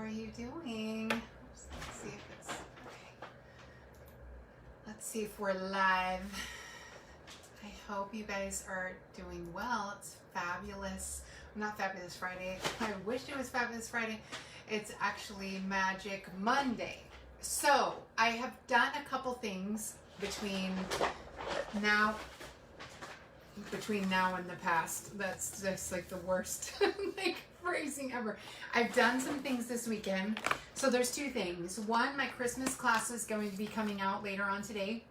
are you doing? Let's see if it's okay. Let's see if we're live. I hope you guys are doing well. It's fabulous. Not Fabulous Friday. I wish it was Fabulous Friday. It's actually Magic Monday. So I have done a couple things between now and the past. That's just like the worst like phrasing ever. I've done some things this weekend. So there's two things. One, my Christmas class is going to be coming out later on today,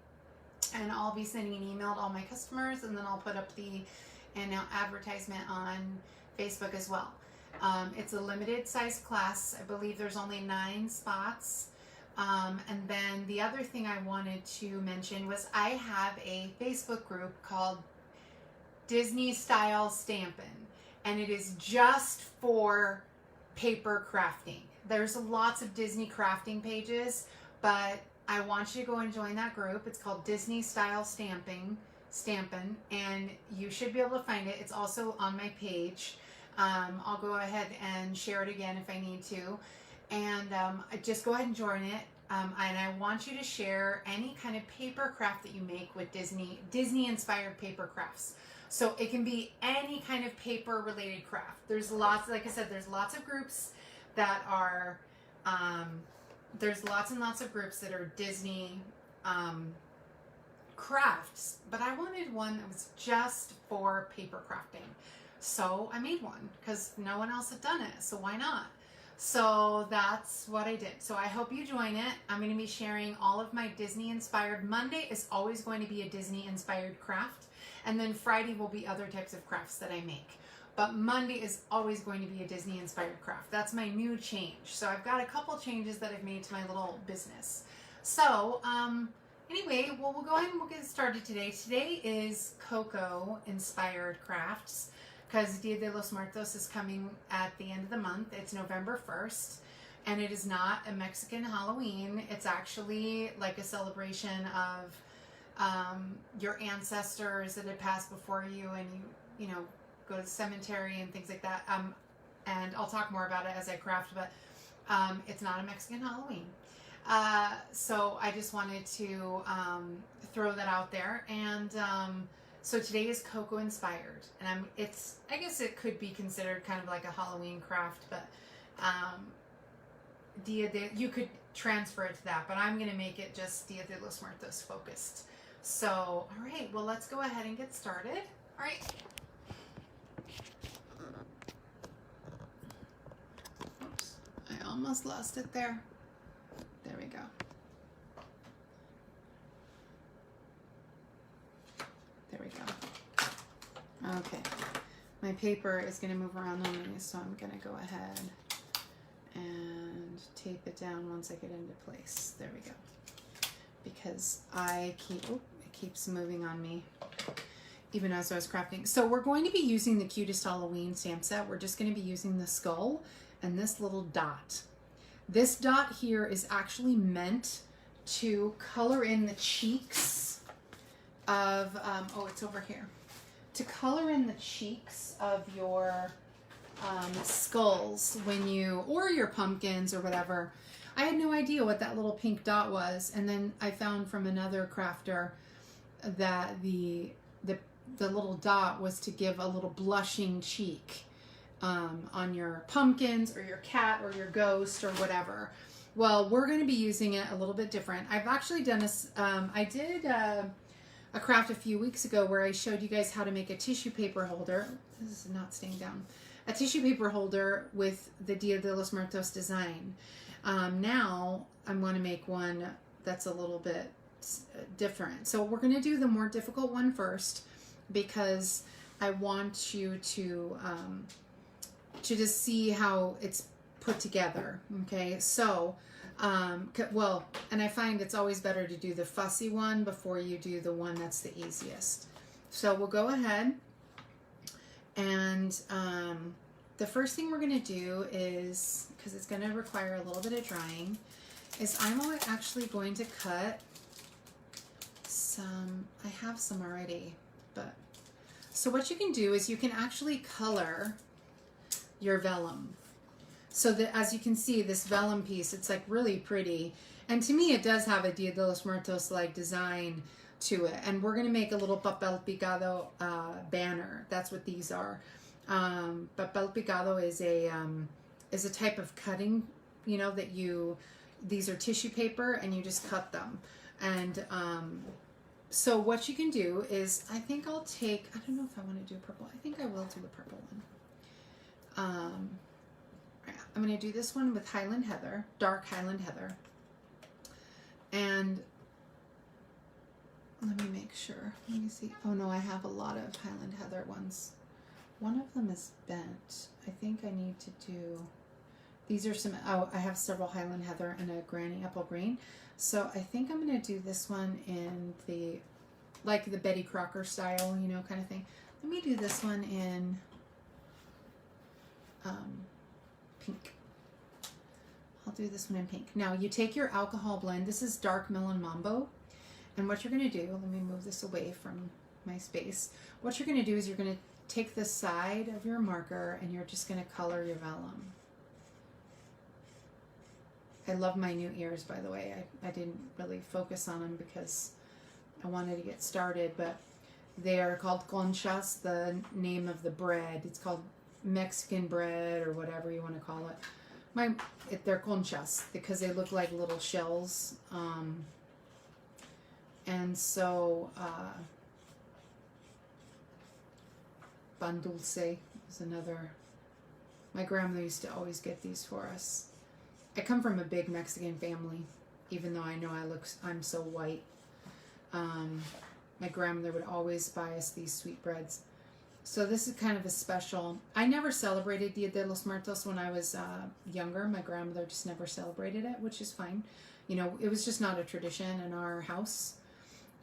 and I'll be sending an email to all my customers, and then I'll put up the advertisement on Facebook as well. It's a limited size class. I believe there's only 9 spots. And then the other thing I wanted to mention was I have a Facebook group called Disney Style Stampin', and it is just for paper crafting. There's lots of Disney crafting pages, but I want you to go and join that group. It's called Disney Style Stampin', and you should be able to find it. It's also on my page. I'll go ahead and share it again if I need to. And just go ahead and join it. And I want you to share any kind of paper craft that you make with Disney-inspired paper crafts. So it can be any kind of paper-related craft. There's lots, like I said, there's lots of groups that are, there's lots and lots of groups that are Disney crafts. But I wanted one that was just for paper crafting. So I made one because no one else had done it. So why not? So that's what I did. So I hope you join it. I'm going to be sharing all of my Disney-inspired. Monday is always going to be a Disney-inspired craft. And then Friday will be other types of crafts that I make. But Monday is always going to be a Disney-inspired craft. That's my new change. So I've got a couple changes that I've made to my little business. So anyway, well, we'll go ahead and we'll get started today. Today is Coco-inspired crafts, because Dia de los Muertos is coming at the end of the month. It's November 1st, and it is not a Mexican Halloween. It's actually like a celebration of your ancestors that had passed before you, and you know, go to the cemetery and things like that. And I'll talk more about it as I craft, but it's not a Mexican Halloween. So I just wanted to throw that out there. And so today is Coco-inspired, and I guess it could be considered kind of like a Halloween craft, but you could transfer it to that, but I'm going to make it just Dia de los Muertos focused. So, all right, well, let's go ahead and get started. All right. Oops, I almost lost it there. There we go. There we go. Okay, my paper is going to move around on me, so I'm going to go ahead and tape it down once I get into place. There we go. Because it keeps moving on me, even as I was crafting. So we're going to be using the Cutest Halloween stamp set. We're just going to be using the skull and this little dot. This dot here is actually meant to color in the cheeks of, it's over here. To color in the cheeks of your skulls or your pumpkins or whatever. I had no idea what that little pink dot was, and then I found from another crafter that the little dot was to give a little blushing cheek on your pumpkins or your cat or your ghost or whatever. Well, we're going to be using it a little bit different. I've actually done I did a craft a few weeks ago where I showed you guys how to make a tissue paper holder. This is not staying down. A tissue paper holder with the Dia de los Muertos design. Now I'm going to make one that's a little bit different. So we're going to do the more difficult one first, because I want you to just see how it's put together. Okay, so and I find it's always better to do the fussy one before you do the one that's the easiest. So we'll go ahead and the first thing we're going to do is, because it's going to require a little bit of drying, is I'm actually going to cut some, I have some already, but, so what you can do is you can actually color your vellum. So that, as you can see, this vellum piece, it's like really pretty. And to me, it does have a Dia de los Muertos like design to it. And we're going to make a little papel picado banner. That's what these are. Papel picado is a type of cutting, you know, that you, these are tissue paper and you just cut them. And so what you can do is, I think I'll take, I don't know if I want to do a purple. I think I will do a purple one. I'm going to do this one with Highland Heather, dark Highland Heather. And let me make sure. Let me see. Oh no, I have a lot of Highland Heather ones. One of them is bent. I think I need to do, these are some, oh, I have several Highland Heather and a Granny Apple Green. So I think I'm going to do this one in the, like the Betty Crocker style, you know, kind of thing. Let me do this one in pink. I'll do this one in pink. Now you take your alcohol blend. This is dark melon mambo. And what you're going to do, let me move this away from my space. What you're going to do is you're going to take the side of your marker and you're just going to color your vellum. I love my new ears, by the way. I didn't really focus on them because I wanted to get started, but they are called conchas, the name of the bread. It's called Mexican bread or whatever you want to call it. They're conchas because they look like little shells. And so pan dulce is another. My grandmother used to always get these for us. I come from a big Mexican family, even though I know I'm so white. My grandmother would always buy us these sweetbreads. So this is kind of a special. I never celebrated Dia de los Muertos when I was younger. My grandmother just never celebrated it, which is fine. You know, it was just not a tradition in our house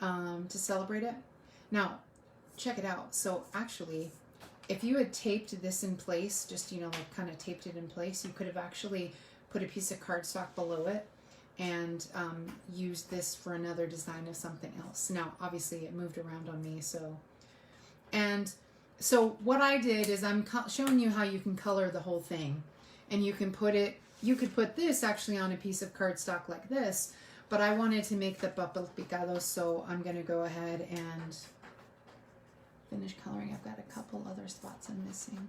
to celebrate it. Now, check it out. So actually, if you had taped this in place, just, you know, like kind of taped it in place, you could have actually put a piece of cardstock below it and used this for another design of something else. Now, obviously, it moved around on me, so. And so what I did is I'm showing you how you can color the whole thing. And you can put it, you could put this actually on a piece of cardstock like this, but I wanted to make the papel picado, so I'm going to go ahead and finish coloring. I've got a couple other spots I'm missing.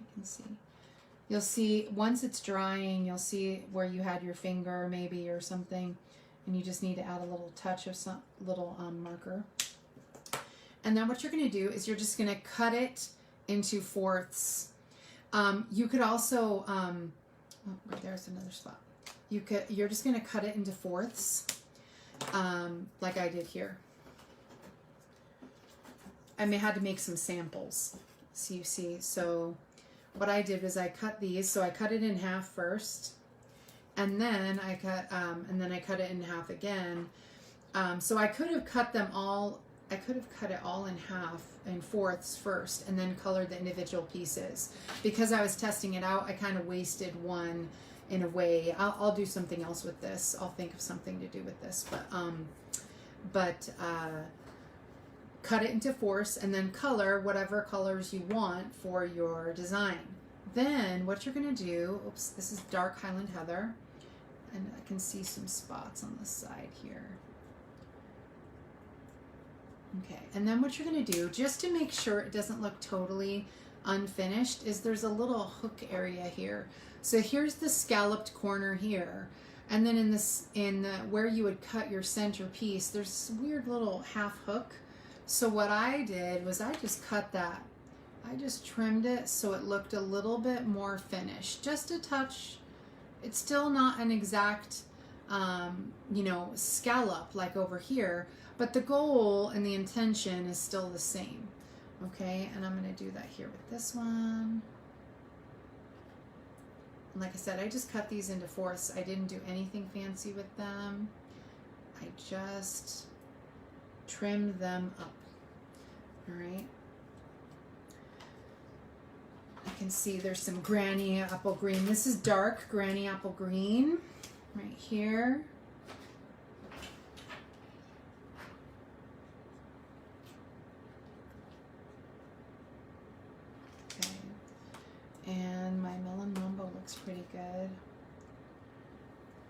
I can see. You'll see, once it's drying, you'll see where you had your finger maybe or something, and you just need to add a little touch of some little marker. And then what you're going to do is you're just going to cut it into fourths. You could also, oh, right there's another spot. You're just going to cut it into fourths, like I did here. I had to make some samples, so you see. So what I did was I cut these. So I cut it in half first, and then I cut it in half again. So I could have cut them all. I could have cut it all in half, in fourths first, and then colored the individual pieces. Because I was testing it out, I kind of wasted one in a way. I'll do something else with this. I'll think of something to do with this, but cut it into fourths and then color whatever colors you want for your design. Then what you're going to do, oops, this is dark Highland Heather, and I can see some spots on the side here. Okay, and then what you're going to do, just to make sure it doesn't look totally unfinished, is there's a little hook area here. So here's the scalloped corner here, and then in the where you would cut your center piece, there's this weird little half hook. So what I did was I just cut that. I just trimmed it so it looked a little bit more finished, just a touch. It's still not an exact, you know, scallop like over here, but the goal and the intention is still the same. Okay, and I'm going to do that here with this one. And like I said, I just cut these into fourths. I didn't do anything fancy with them. I just trimmed them up. All right. I can see there's some Granny Apple Green. This is dark Granny Apple Green right here. Okay. And my melon mambo looks pretty good.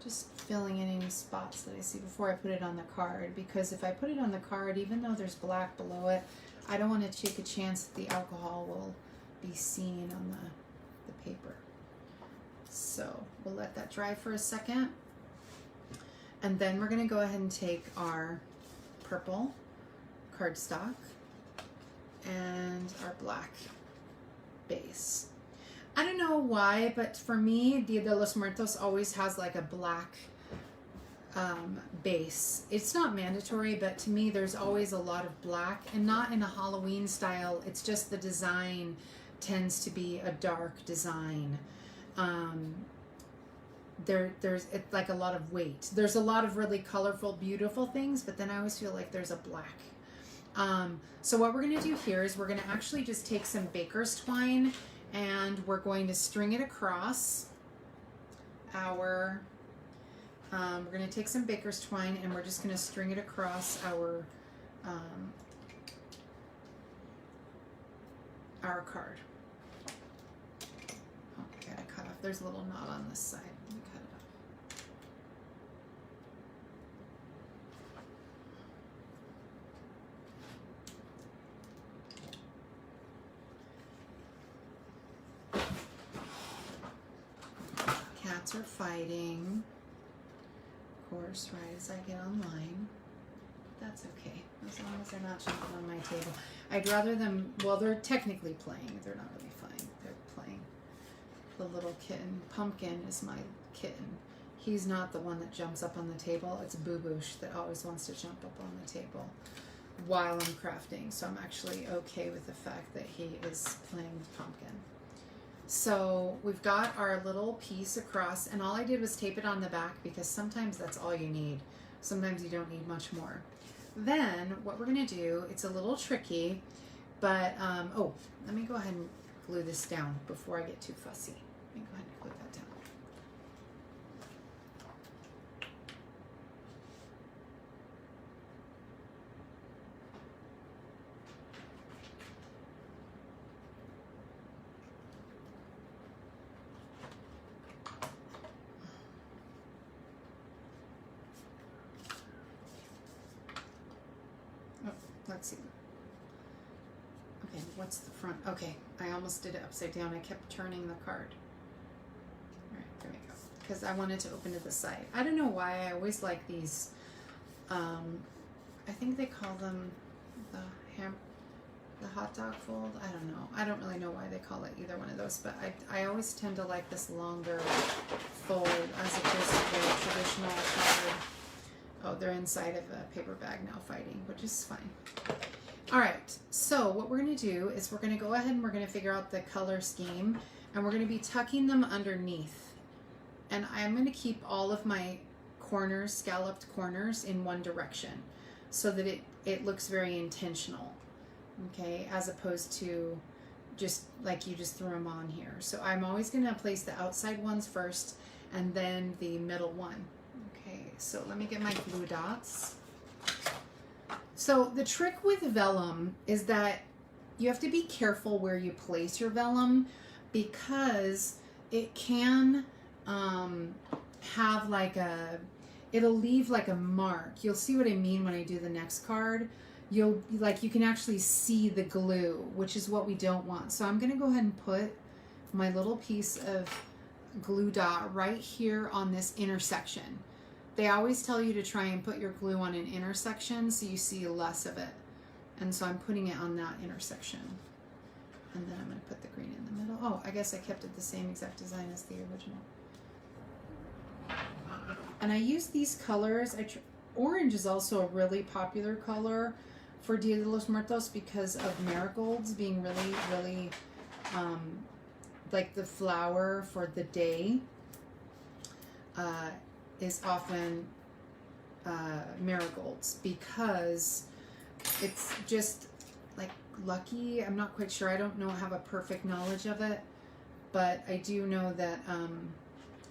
Just filling in any spots that I see before I put it on the card, because if I put it on the card, even though there's black below it, I don't want to take a chance that the alcohol will be seen on the paper. So we'll let that dry for a second. And then we're going to go ahead and take our purple cardstock and our black base. I don't know why, but for me, Dia de los Muertos always has like a black base. It's not mandatory, but to me, there's always a lot of black, and not in a Halloween style. It's just the design tends to be a dark design. There's it's like a lot of weight. There's a lot of really colorful, beautiful things, but then I always feel like there's a black. So what we're going to do here is we're going to actually just take some baker's twine, and we're going to string it across our, we're going to take some baker's twine, and we're just going to string it across our card. Oh, I gotta cut off. There's a little knot on this side. Let me cut it off. Cats are fighting, of course, right as I get online. That's okay, as long as they're not jumping on my table. I'd rather them, well, they're technically playing. They're not really fighting. They're playing. The little kitten. Pumpkin is my kitten. He's not the one that jumps up on the table. It's Boo-Boosh that always wants to jump up on the table while I'm crafting. So I'm actually okay with the fact that he is playing with Pumpkin. So we've got our little piece across, and all I did was tape it on the back, because sometimes that's all you need. Sometimes you don't need much more. Then what we're going to do, it's a little tricky, but, oh, let me go ahead and glue this down before I get too fussy. Let me go ahead and glue that down. Let's see. Okay, what's the front? Okay, I almost did it upside down. I kept turning the card. All right, there we go. Because I wanted to open to the side. I don't know why I always like these. I think they call them the hot dog fold. I don't know. I don't really know why they call it either one of those, but I always tend to like this longer fold as opposed to the traditional card. Oh, they're inside of a paper bag now fighting, which is fine. All right, so what we're going to do is we're going to go ahead and we're going to figure out the color scheme, and we're going to be tucking them underneath. And I'm going to keep all of my corners, scalloped corners, in one direction so that it looks very intentional, okay, as opposed to just like you just threw them on here. So I'm always going to place the outside ones first and then the middle one. So let me get my glue dots. So the trick with vellum is that you have to be careful where you place your vellum, because it can have like it'll leave like a mark. You'll see what I mean when I do the next card. You can actually see the glue, which is what we don't want. So I'm gonna go ahead and put my little piece of glue dot right here on this intersection. They always tell you to try and put your glue on an intersection so you see less of it. And so I'm putting it on that intersection. And then I'm going to put the green in the middle. Oh, I guess I kept it the same exact design as the original. And I use these colors. Orange is also a really popular color for Dia de los Muertos because of marigolds being really, really like the flower for the day. Is often marigolds, because it's just like lucky. I'm not quite sure. I don't have a perfect knowledge of it, but I do know that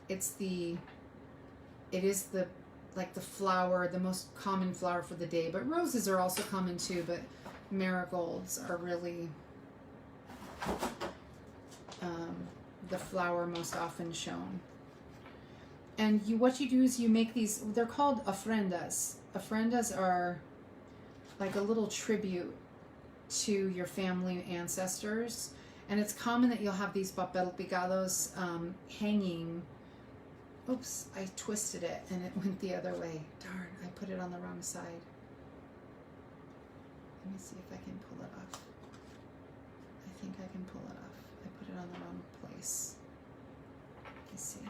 it is the flower, the most common flower for the day. But roses are also common too, but marigolds are really the flower most often shown. And what you do is you make these, they're called ofrendas. Ofrendas are like a little tribute to your family ancestors. And it's common that you'll have these papel picados hanging. Oops, I twisted it and it went the other way. Darn, I put it on the wrong side. Let me see if I can pull it off. I think I can pull it off. I put it on the wrong place. Let's see.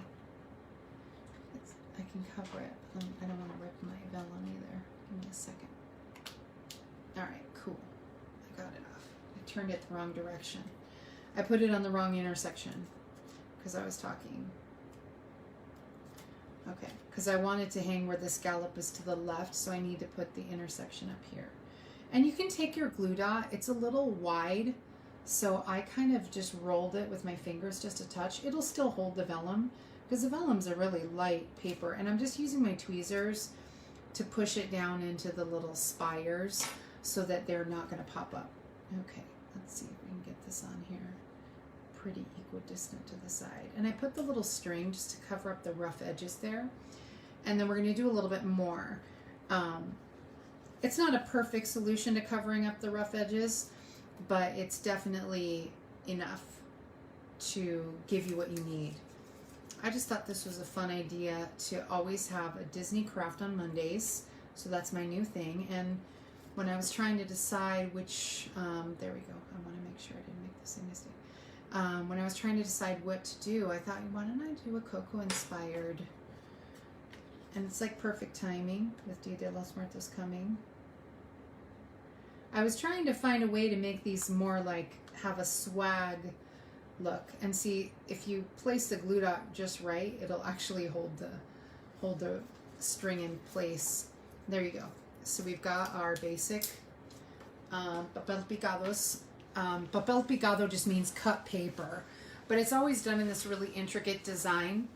I can cover it. I don't want to rip my vellum either. Give me a second. Alright, cool. I got it off. I turned it the wrong direction. I put it on the wrong intersection because I was talking. Okay, because I wanted to hang where the scallop is to the left, so I need to put the intersection up here. And you can take your glue dot. It's a little wide, so I kind of just rolled it with my fingers just a touch. It'll still hold the vellum because the vellum's a really light paper, and I'm just using my tweezers to push it down into the little spires so that they're not going to pop up. Okay, let's see if we can get this on here. Pretty equidistant to the side. And I put the little string just to cover up the rough edges there. And then we're going to do a little bit more. It's not a perfect solution to covering up the rough edges, but it's definitely enough to give you what you need. I just thought this was a fun idea to always have a Disney craft on Mondays. So that's my new thing. And when I was trying to decide which, there we go. I want to make sure I didn't make the same mistake. When I was trying to decide what to do, I thought, why don't I do a Coco-inspired? And it's like perfect timing with Dia de los Muertos coming. I was trying to find a way to make these more like have a swag look. And see, if you place the glue dot just right, it'll actually hold the string in place. There you go. So we've got our basic papel picados. Papel picado just means cut paper, but it's always done in this really intricate design.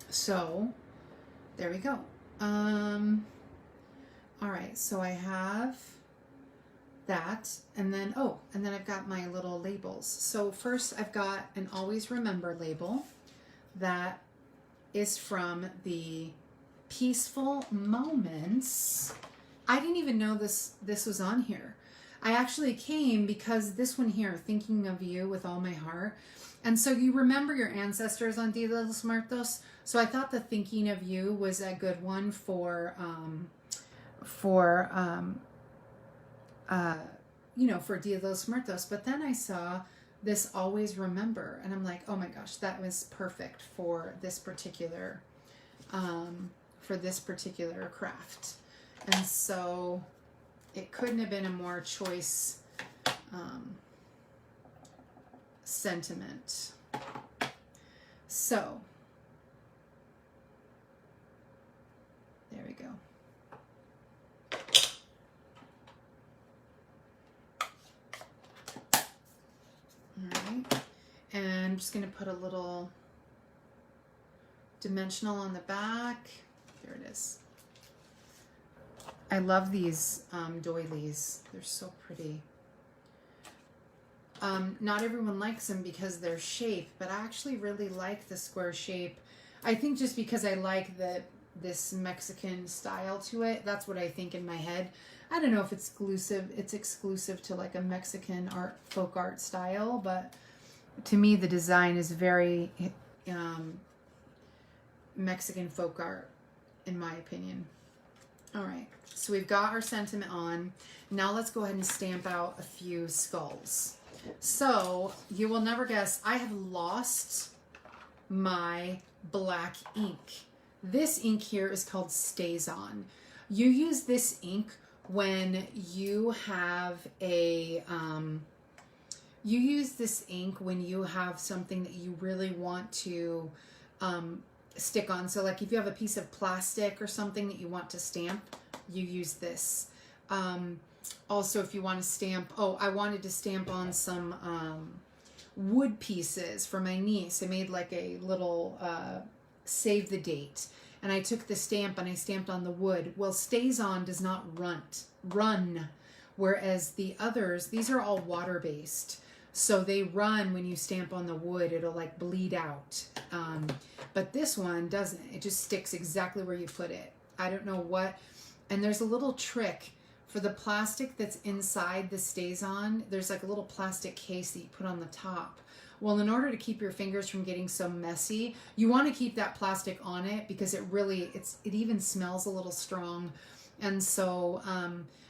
So there we go. All right, so I have that, and then I've got my little labels. So first I've got an always remember label that is from the Peaceful Moments. I didn't even know this was on here. I actually came because this one here, Thinking of You with All My Heart. And so you remember your ancestors on Dia de los Muertos. So I thought the Thinking of You was a good one for Dia de los Muertos. But then I saw this Always Remember, and I'm like, oh my gosh, that was perfect for this particular craft. And so it couldn't have been a more choice sentiment. So there we go. All right, and I'm just going to put a little dimensional on the back. There it is. I love these doilies. They're so pretty. Not everyone likes them because they're shaped, but I actually really like the square shape. I think just because I like this Mexican style to it. That's what I think in my head. I don't know if it's exclusive to like a Mexican folk art style, but to me the design is very Mexican folk art in my opinion. All right, so we've got our sentiment on. Now let's go ahead and stamp out a few skulls. So you will never guess, I have lost my black ink. This ink here is called Stays On. You use this ink when you have something that you really want to stick on. So like if you have a piece of plastic or something that you want to stamp, you use this. Also, if you want to stamp, I wanted to stamp on some wood pieces for my niece. I made like a little save the date, and I took the stamp and I stamped on the wood. Well, Stays On does not run, whereas the others, these are all water-based. So they run when you stamp on the wood, it'll like bleed out. But this one doesn't. It just sticks exactly where you put it. I don't know what. And there's a little trick for the plastic that's inside the stays on. There's like a little plastic case that you put on the top. Well, in order to keep your fingers from getting so messy, you want to keep that plastic on it because it even smells a little strong. And so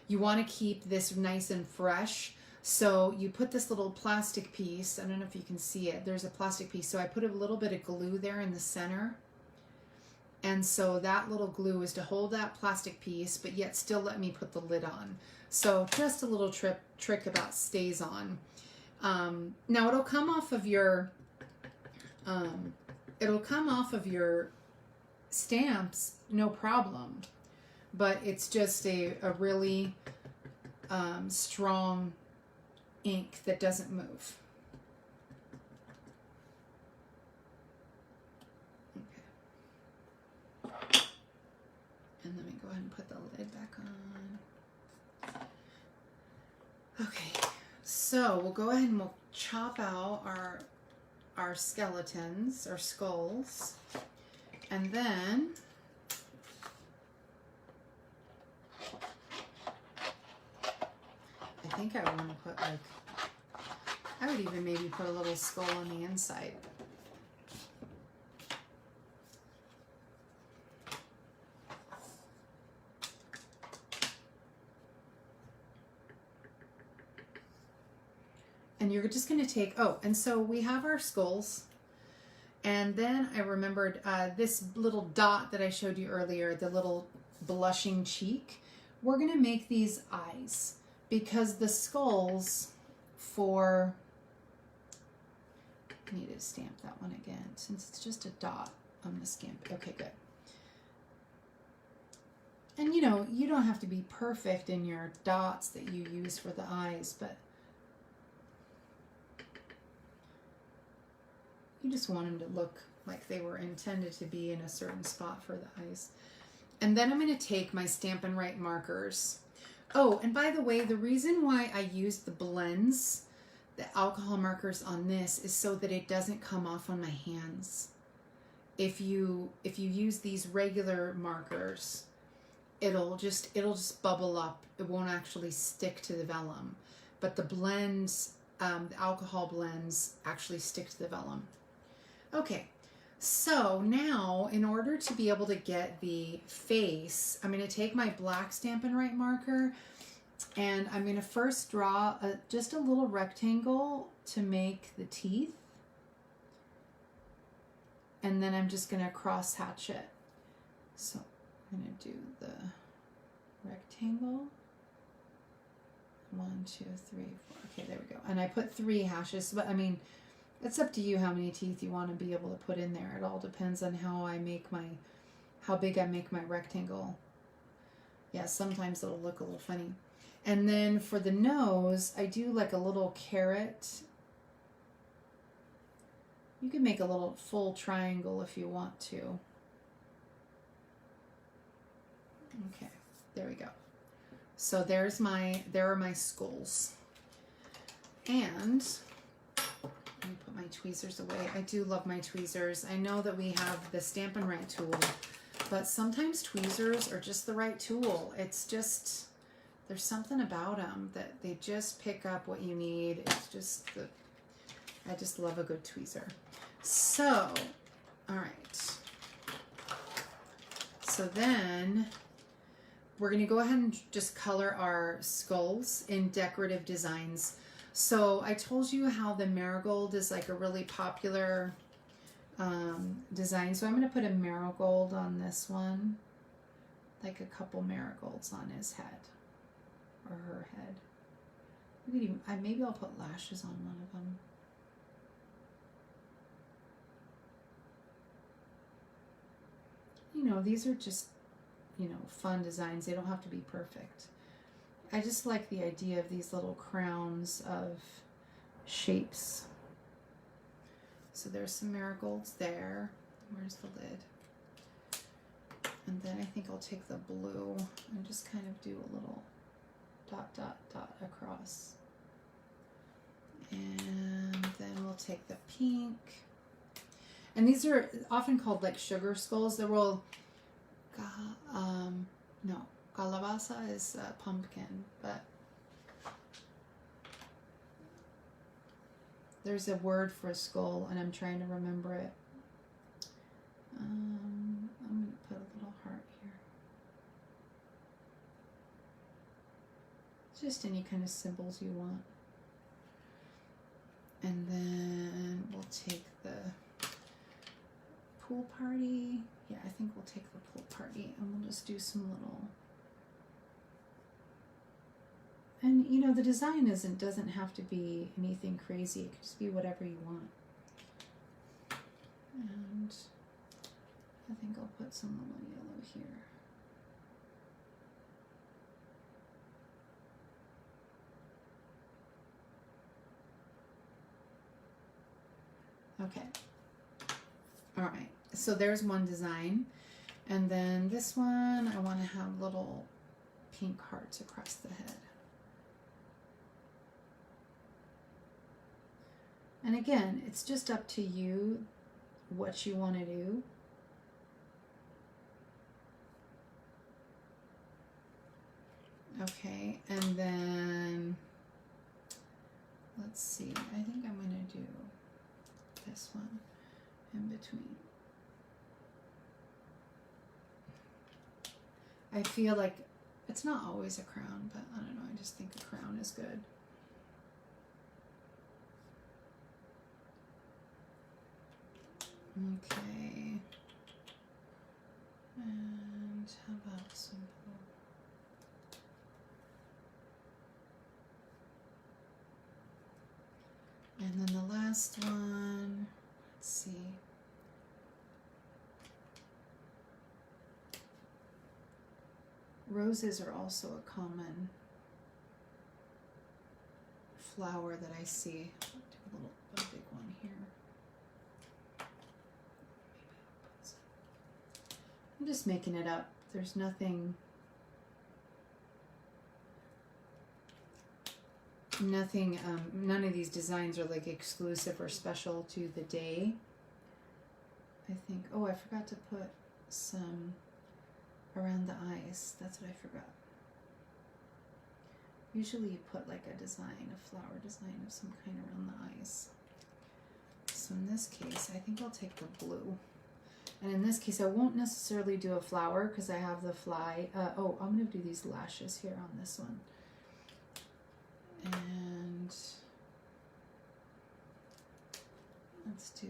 you want to keep this nice and fresh. So you put this little plastic piece, I don't know if you can see it, there's a plastic piece. So I put a little bit of glue there in the center. And so that little glue is to hold that plastic piece, but yet still let me put the lid on. So just a little trick about stays on. Now it'll come off of your stamps, no problem. But it's just a really strong ink that doesn't move. Okay. And let me go ahead and put the lid back on. Okay, so we'll go ahead and we'll chop out our skeletons, our skulls, and then I think I want to put like, I would even maybe put a little skull on the inside. And you're just going to take, oh, and so we have our skulls. And then I remembered this little dot that I showed you earlier, the little blushing cheek. We're going to make these eyes because the skulls for, I need to stamp that one again. Since it's just a dot, I'm going to stamp it. Okay, good. And you know, you don't have to be perfect in your dots that you use for the eyes, but you just want them to look like they were intended to be in a certain spot for the eyes. And then I'm going to take my Stampin' Write markers. Oh, and by the way, the reason why I used the blends, the alcohol markers on this, is so that it doesn't come off on my hands. If you use these regular markers, it'll just bubble up. It won't actually stick to the vellum. But the blends, the alcohol blends actually stick to the vellum. Okay, so now in order to be able to get the face, I'm going to take my black Stampin' Write marker and I'm going to first draw just a little rectangle to make the teeth. And then I'm just going to cross hatch it. So I'm going to do the rectangle. 1, 2, 3, 4. Okay, there we go. And I put 3 hashes, but I mean, it's up to you how many teeth you want to be able to put in there. It all depends on how big I make my rectangle. Yeah, sometimes it'll look a little funny. And then for the nose, I do like a little carrot. You can make a little full triangle if you want to. Okay, there we go. So there are my skulls. And let me put my tweezers away. I do love my tweezers. I know that we have the Stampin' Write tool, but sometimes tweezers are just the right tool. It's just, there's something about them that they just pick up what you need. It's just, I just love a good tweezer. So, all right. So then we're going to go ahead and just color our skulls in decorative designs. So I told you how the marigold is like a really popular design. So I'm going to put a marigold on this one, like a couple marigolds on his head or her head. Maybe I'll put lashes on one of them. You know, these are just, you know, fun designs. They don't have to be perfect. I just like the idea of these little crowns of shapes. So there's some marigolds there. Where's the lid? And then I think I'll take the blue and just kind of do a little dot, dot, dot across. And then we'll take the pink. And these are often called like sugar skulls. They're all, no, calabaza is pumpkin, but there's a word for a skull, and I'm trying to remember it. I'm going to put a little heart here. Just any kind of symbols you want. And then we'll take the pool party. Yeah, I think we'll take the pool party, and we'll just do some little. And you know, the design doesn't have to be anything crazy. It could just be whatever you want. And I think I'll put some little yellow here. Okay. All right. So there's one design. And then this one, I want to have little pink hearts across the head. And again, it's just up to you what you want to do. Okay, and then let's see, I think I'm going to do this one in between. I feel like it's not always a crown, but I don't know, I just think a crown is good. Okay, and how about some blue? And then the last one, let's see. Roses are also a common flower that I see. I'll do a big one here. I'm just making it up. There's nothing, none of these designs are like exclusive or special to the day. I think, oh, I forgot to put some around the eyes. That's what I forgot. Usually you put like a design, a flower design of some kind around the eyes. So in this case, I think I'll take the blue. And in this case, I won't necessarily do a flower because I have the fly. Oh, I'm going to do these lashes here on this one. And let's do.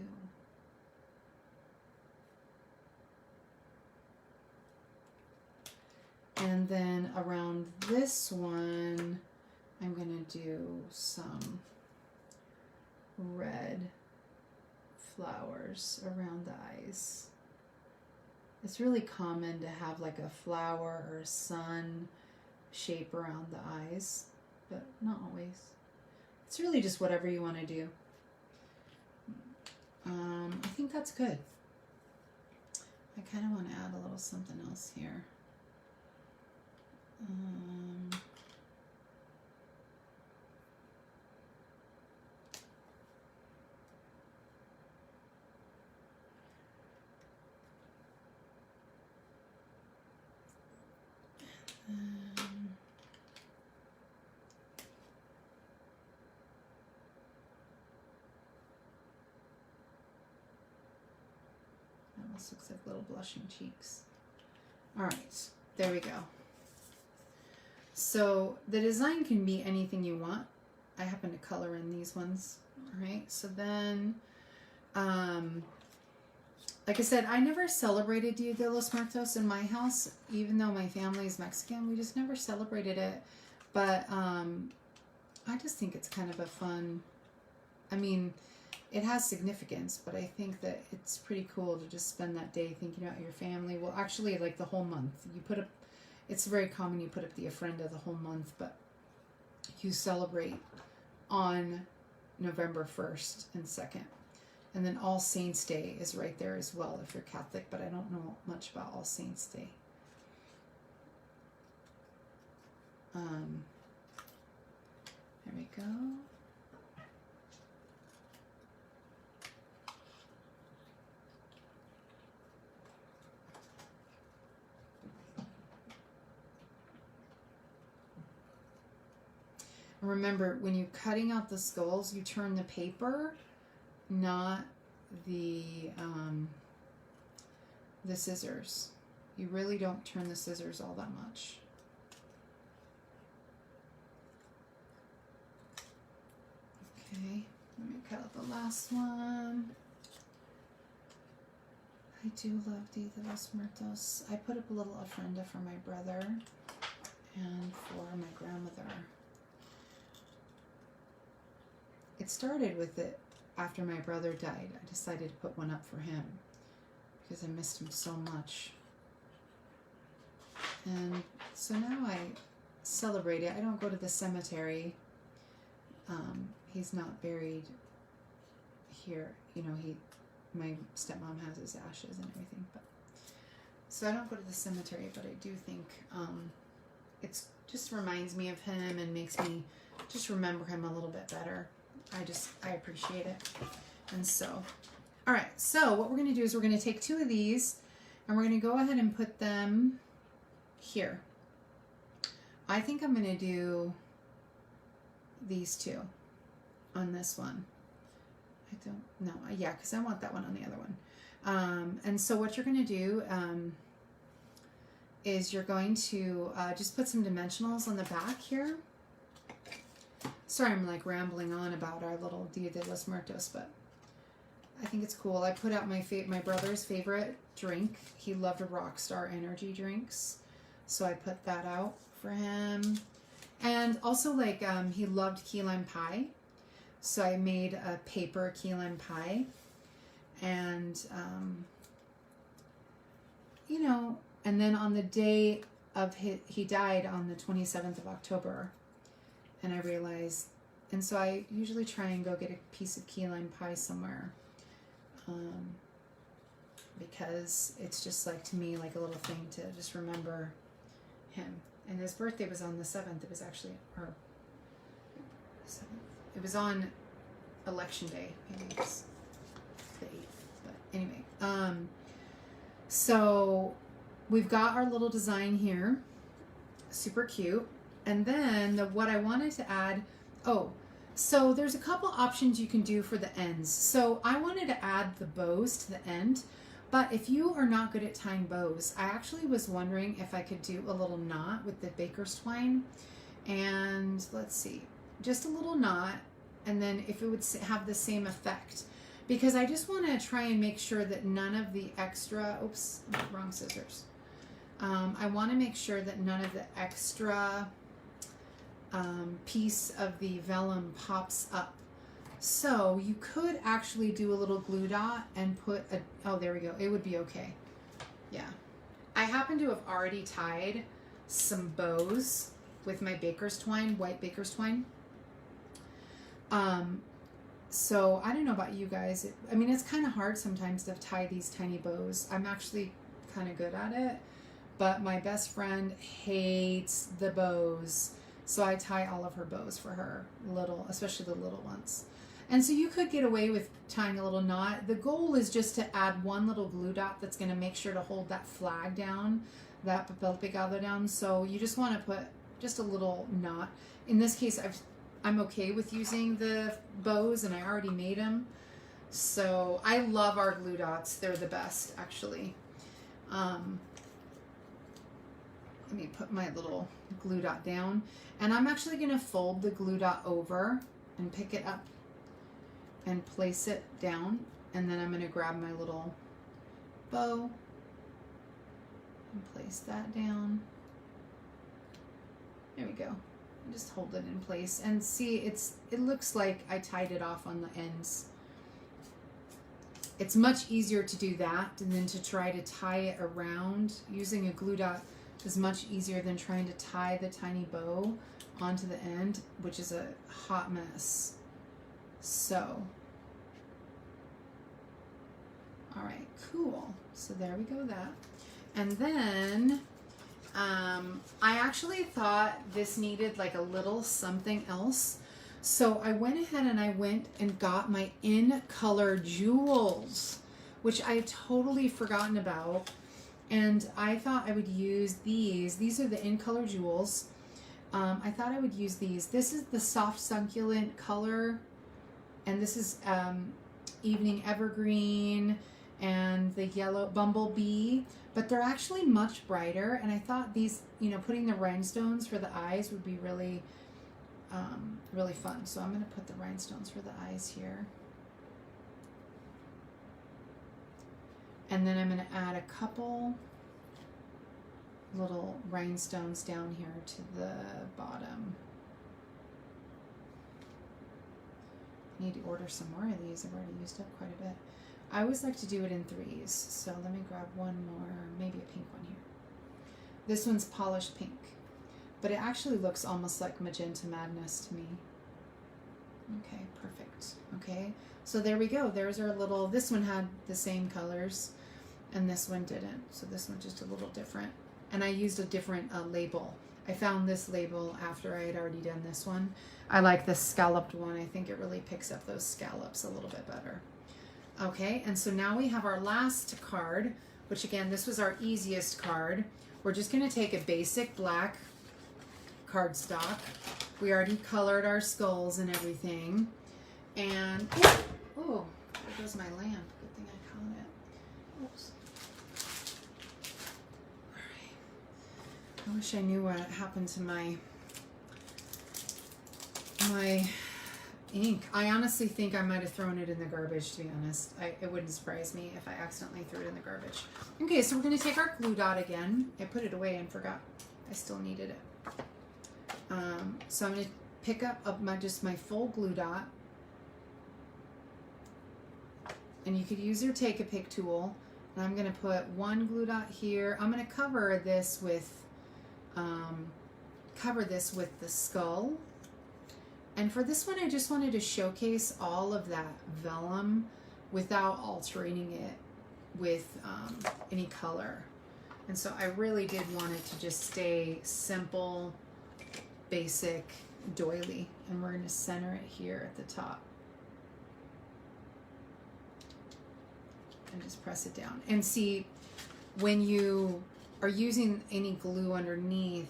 And then around this one, I'm going to do some red flowers around the eyes. It's really common to have like a flower or a sun shape around the eyes, but not always. It's really just whatever you want to do. I think that's good. I kind of want to add a little something else here. Almost looks like little blushing cheeks. All right, there we go. So the design can be anything you want. I happen to color in these ones. All right, so then, like I said, I never celebrated Dia de los Muertos in my house, even though my family is Mexican. We just never celebrated it. But I just think it's kind of a fun, I mean, it has significance, but I think that it's pretty cool to just spend that day thinking about your family. Well, actually, like the whole month. You put up, it's very common you put up the ofrenda the whole month, but you celebrate on November 1st and 2nd. And then All Saints Day is right there as well if you're Catholic, but I don't know much about All Saints Day. There we go. Remember, when you're cutting out the skulls, you turn the paper, not the scissors. You really don't turn the scissors all that much. Okay, let me cut out the last one. I do love Dia de los Muertos. I put up a little ofrenda for my brother and for my grandmother. It started with it after my brother died. I decided to put one up for him because I missed him so much. And so now I celebrate it. I don't go to the cemetery. He's not buried here. You know, my stepmom has his ashes and everything. But so I don't go to the cemetery, but I do think it's just reminds me of him and makes me just remember him a little bit better. I appreciate it. And so, all right, so what we're going to do is we're going to take 2 of these and we're going to go ahead and put them here. I think I'm going to do these 2 on this one. I don't know. Yeah, because I want that one on the other one. And so what you're going to do is you're going to just put some dimensionals on the back here. Sorry, I'm like rambling on about our little Dia de los Muertos, but I think it's cool. I put out my brother's favorite drink. He loved Rockstar energy drinks, so I put that out for him. And also, like, he loved key lime pie, so I made a paper key lime pie. And you know, and then on the day of he died on the 27th of October. And I realized, and so I usually try and go get a piece of key lime pie somewhere, because it's just like, to me, like a little thing to just remember him. And his birthday was on the 7th. It was actually, or 7th. It was on election day. Maybe it's the 8th. But anyway, so we've got our little design here. Super cute. And then what I wanted to add, so there's a couple options you can do for the ends. So I wanted to add the bows to the end, but if you are not good at tying bows, I actually was wondering if I could do a little knot with the baker's twine. And let's see, just a little knot, and then if it would have the same effect. Because I just want to try and make sure that none of the extra, oops, wrong scissors. I want to make sure that none of the extra piece of the vellum pops up. So you could actually do a little glue dot and put a, oh, there we go. It would be okay. Yeah. I happen to have already tied some bows with my baker's twine, white baker's twine. So I don't know about you guys. I mean, it's kind of hard sometimes to tie these tiny bows. I'm actually kind of good at it, but my best friend hates the bows. So I tie all of her bows for her, especially the little ones. And so you could get away with tying a little knot. The goal is just to add one little glue dot that's going to make sure to hold that flag down, that papel pegado down. So you just want to put just a little knot. In this case, I'm okay with using the bows, and I already made them. So I love our glue dots. They're the best, actually. Let me put my little glue dot down. And I'm actually going to fold the glue dot over and pick it up and place it down. And then I'm going to grab my little bow and place that down. There we go. And just hold it in place. And see, it looks like I tied it off on the ends. It's much easier to do that than to try to tie it around. Using a glue dot is much easier than trying to tie the tiny bow onto the end, which is a hot mess. So, all right, cool. So there we go, that. And then I actually thought this needed like a little something else. So I went ahead and I went and got my in color jewels, which I had totally forgotten about. And I thought I would use these. These are the in color jewels. I thought I would use these. This is the soft succulent color, and this is evening evergreen and the yellow bumblebee, but they're actually much brighter. And I thought these, you know, putting the rhinestones for the eyes would be really, really fun. So I'm going to put the rhinestones for the eyes here. And then I'm going to add a couple little rhinestones down here to the bottom. I need to order some more of these. I've already used up quite a bit. I always like to do it in threes. So let me grab one more, maybe a pink one here. This one's polished pink, but it actually looks almost like Magenta Madness to me. Okay, perfect. Okay, so there we go. There's our little, this one had the same colors and this one didn't. So this one's just a little different. And I used a different label. I found this label after I had already done this one. I like the scalloped one. I think it really picks up those scallops a little bit better. Okay, and so now we have our last card, which again, this was our easiest card. We're just gonna take a basic black cardstock. We already colored our skulls and everything. And, oh, there goes my lamp. Good thing I caught it. Oops. I wish I knew what happened to my ink. I honestly think I might have thrown it in the garbage, to be honest. It wouldn't surprise me if I accidentally threw it in the garbage. Okay, so we're going to take our glue dot again. I put it away and forgot. I still needed it. So I'm going to pick up just my full glue dot. And you could use your Take-A-Pick tool. And I'm going to put one glue dot here. I'm going to cover this with the skull. And for this one, I just wanted to showcase all of that vellum without altering it with any color. And so I really did want it to just stay simple, basic, doily. And we're going to center it here at the top. And just press it down. And see, when you are using any glue underneath,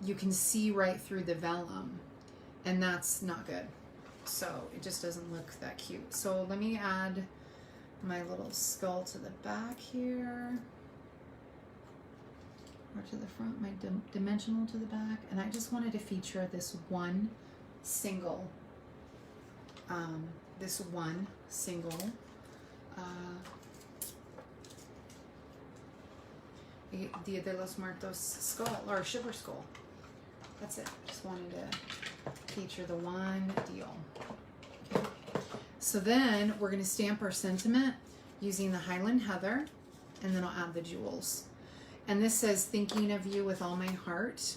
you can see right through the vellum, and that's not good. So it just doesn't look that cute. So let me add my little skull to the back here, or to the front, my dimensional to the back. And I just wanted to feature this one single, Dia de los Muertos skull, or sugar skull. That's it. Just wanted to feature the one deal. Okay. So then we're going to stamp our sentiment using the Highland Heather, and then I'll add the jewels. And this says, thinking of you with all my heart,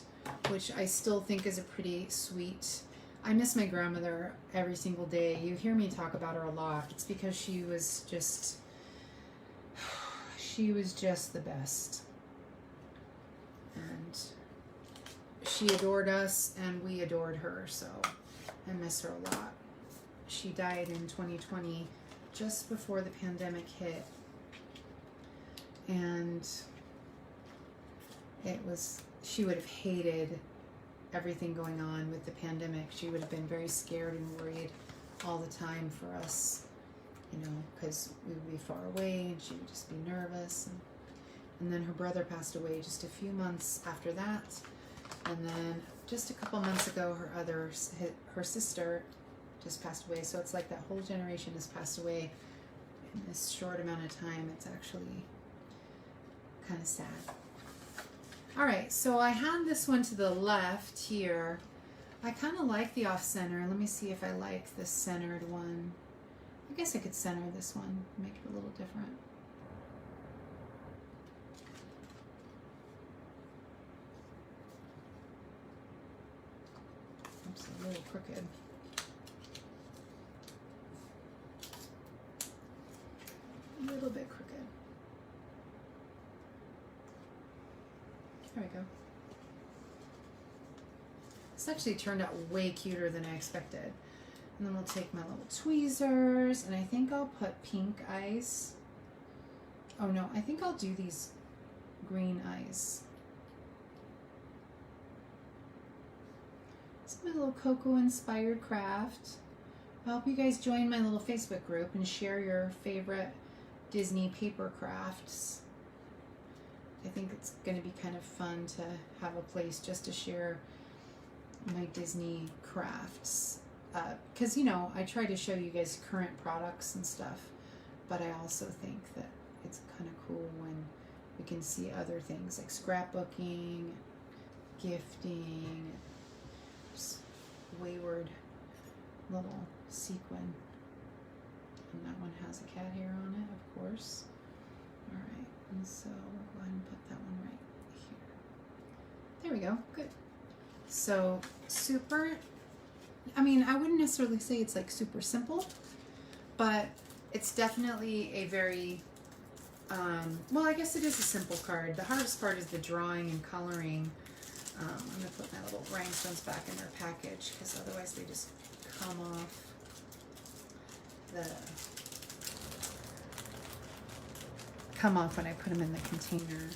which I still think is a pretty sweet. I miss my grandmother every single day. You hear me talk about her a lot. It's because she was just the best. And she adored us and we adored her, so I miss her a lot. She died in 2020, just before the pandemic hit. And she would have hated everything going on with the pandemic. She would have been very scared and worried all the time for us, you know, because we would be far away and she would just be nervous. And then her brother passed away just a few months after that. And then just a couple months ago, her sister just passed away. So it's like that whole generation has passed away in this short amount of time. It's actually kind of sad. All right, so I had this one to the left here. I kind of like the off-center. Let me see if I like the centered one. I guess I could center this one, make it a little different. Oops, a little crooked. A little bit crooked. There we go. This actually turned out way cuter than I expected. And then we'll take my little tweezers, and I think I'll put pink eyes. Oh no, I think I'll do these green eyes. It's my little Coco-inspired craft. I hope you guys join my little Facebook group and share your favorite Disney paper crafts. I think it's going to be kind of fun to have a place just to share my Disney crafts. Because, you know, I try to show you guys current products and stuff, but I also think that it's kind of cool when we can see other things like scrapbooking, gifting, just wayward little sequin. And that one has a cat hair on it, of course. All right, and so we'll go ahead and put that one right here. There we go, good. So super, I mean, I wouldn't necessarily say it's like super simple, but it's definitely a very, well, I guess it is a simple card. The hardest part is the drawing and coloring. I'm going to put my little rhinestones back in their package because otherwise they just come off when I put them in the container.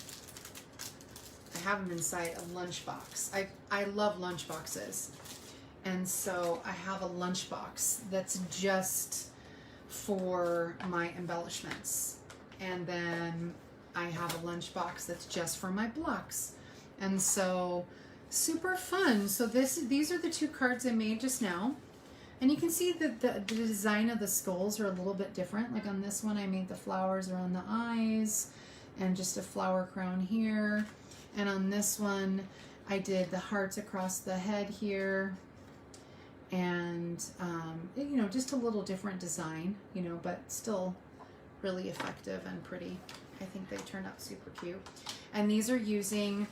I have them inside a lunchbox. I love lunch boxes. And so I have a lunchbox that's just for my embellishments. And then I have a lunchbox that's just for my blocks. And so super fun. So these are the two cards I made just now. And you can see that the design of the skulls are a little bit different. Like on this one, I made the flowers around the eyes and just a flower crown here. And on this one, I did the hearts across the head here. And, you know, just a little different design, you know, but still really effective and pretty. I think they turned out super cute. And these are using,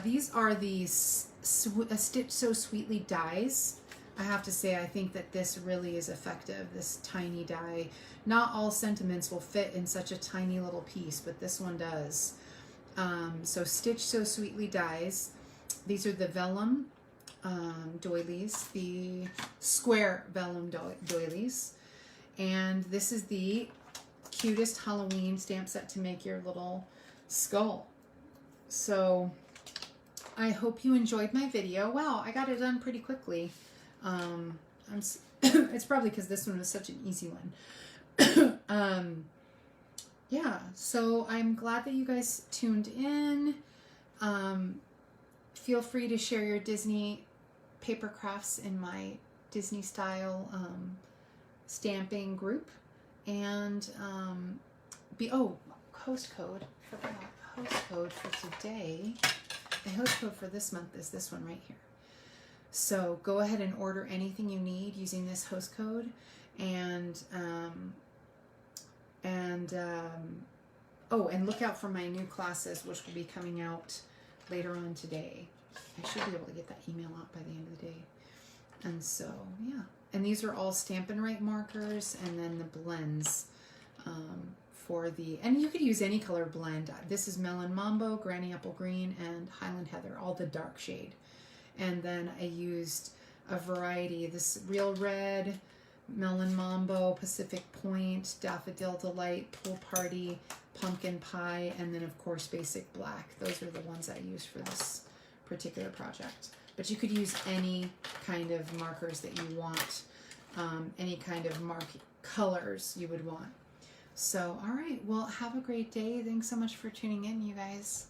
these are the Stitch So Sweetly dies. I have to say, I think that this really is effective, this tiny die. Not all sentiments will fit in such a tiny little piece, but this one does. So Stitch So Sweetly dies. These are the vellum doilies, the square vellum doilies. And this is the cutest Halloween stamp set to make your little skull. So I hope you enjoyed my video. Wow, I got it done pretty quickly. It's probably because this one was such an easy one. Yeah, so I'm glad that you guys tuned in. Feel free to share your Disney paper crafts in my Disney style stamping group. And host code, forgot host code for today. The host code for this month is this one right here. So go ahead and order anything you need using this host code, and look out for my new classes, which will be coming out later on today. I should be able to get that email out by the end of the day. And so, yeah. And these are all Stampin' Right markers, and then the blends and you could use any color blend. This is Melon Mambo, Granny Apple Green, and Highland Heather, all the dark shade. And then I used a variety, this Real Red, Melon Mambo, Pacific Point, Daffodil Delight, Pool Party, Pumpkin Pie, and then of course Basic Black. Those are the ones I used for this particular project. But you could use any kind of markers that you want, any kind of colors you would want. So, all right, well, have a great day. Thanks so much for tuning in, you guys.